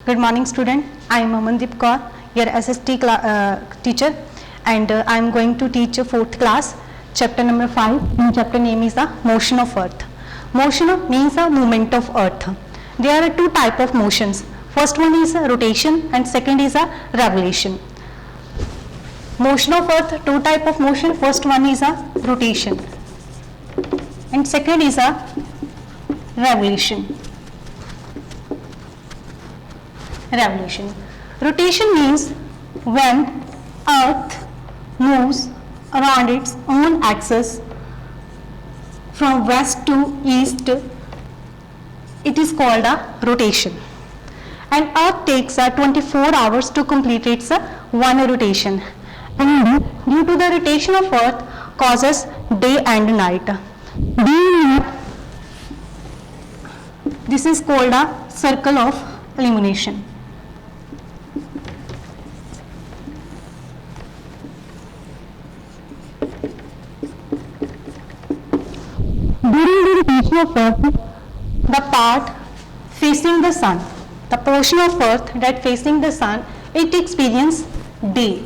Good morning, student. I am Amandeep Kaur, your SST teacher, and I am going to teach a 4th class, chapter number 5. And chapter name is the motion of earth. Motion means the movement of earth. There are two type of motions. First one is rotation and second is a revolution. Motion of earth, two type of motion. First one is a rotation and second is a revolution. Revolution. Rotation means when earth moves around its own axis from west to east, it is called a rotation. And earth takes 24 hours to complete its one rotation. And due to the rotation of earth causes day and night. This is called a circle of illumination. During the rotation of earth, the part facing the sun, the portion of earth that facing the sun, it experiences day,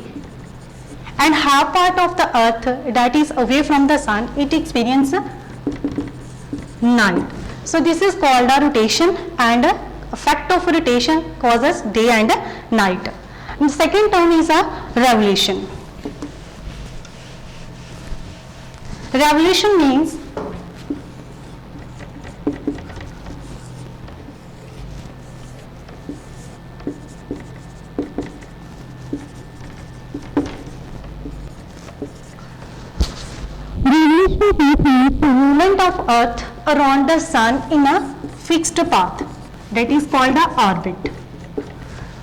and half part of the earth that is away from the sun, it experiences night. So this is called a rotation, and effect of rotation causes day and night. And the second term is a revolution. Revolution means the movement of earth around the sun in a fixed path, that is called the orbit.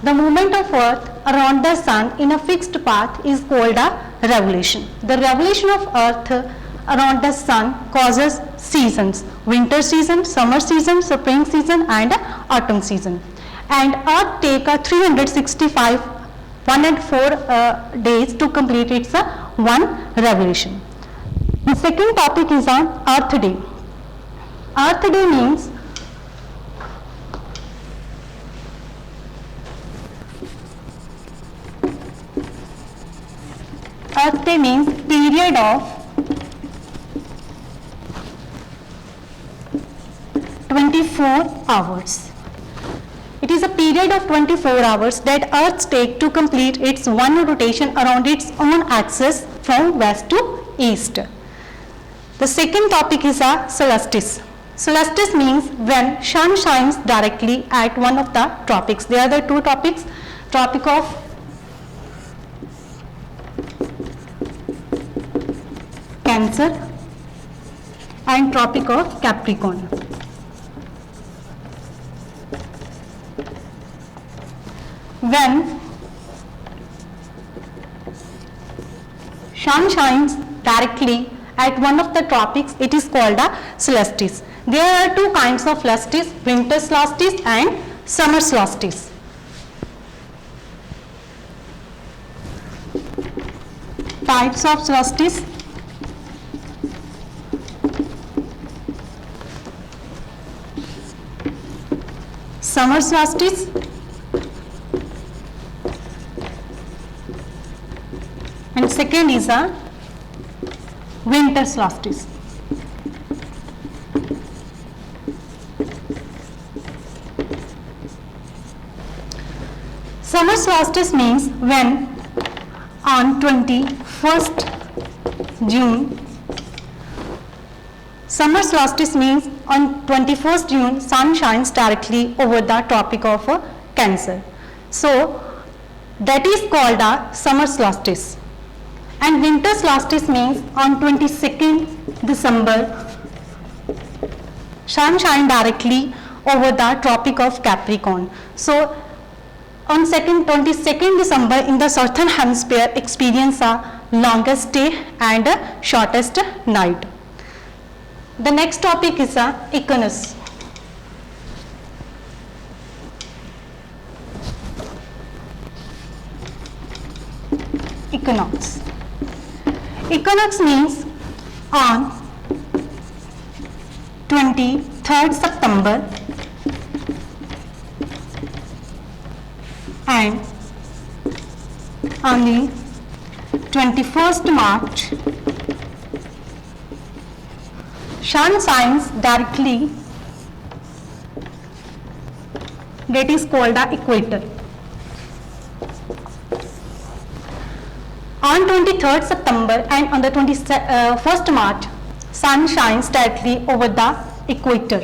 The movement of earth around the sun in a fixed path is called a revolution. The revolution of earth around the sun causes seasons: winter season, summer season, spring season and autumn season. And earth take 365 104 days to complete its one revolution. The second topic is on Earth Day. Earth Day means period of 24 hours. It is a period of 24 hours that Earth takes to complete its one rotation around its own axis from west to east. The second topic is a solstice. Solstice means when sun shines directly at one of the tropics. There are the two topics: Tropic of Cancer and Tropic of Capricorn. When sun shines directly at one of the tropics, it is called a solstice. There are two kinds of solstice: winter solstice and summer solstice. Types of solstice: summer solstice, and second is a winter solstice. Summer solstice means when on 21st June, summer solstice means on 21st June sun shines directly over the Tropic of Cancer. So that is called a summer solstice. And winter solstice means on 22nd December, sun shine directly over the Tropic of Capricorn. So on 22nd December in the southern hemisphere experience a longest day and shortest night. The next topic is a equinox. Equinox. Equinox means on 23rd September and on the 21st March, sun shines directly, that is called the equator. On 23rd September and on the 21st March, sun shines directly over the equator.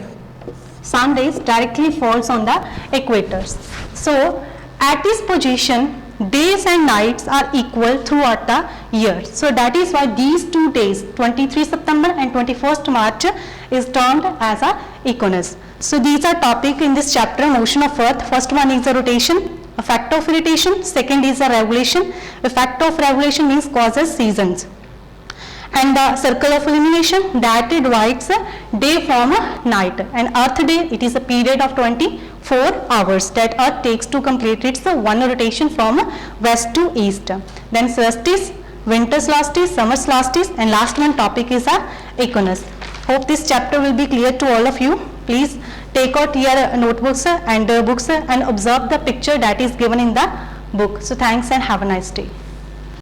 Sun rays directly falls on the equators. So at this position, days and nights are equal throughout the year. So that is why these 2 days, 23 September and 21st March, is termed as a equinox. So these are topic in this chapter, motion of earth. First one is the rotation, a factor of rotation. Second is the revolution. A factor of revolution means causes seasons. And the circle of illumination, that divides day from night. And earth day, it is a period of 24 hours that earth takes to complete its one rotation from west to east. Then solstice, winter solstice, summer solstice, and last one topic is a equinox. Hope this chapter will be clear to all of you. Please take out your notebooks and books and observe the picture that is given in the book. So thanks and have a nice day.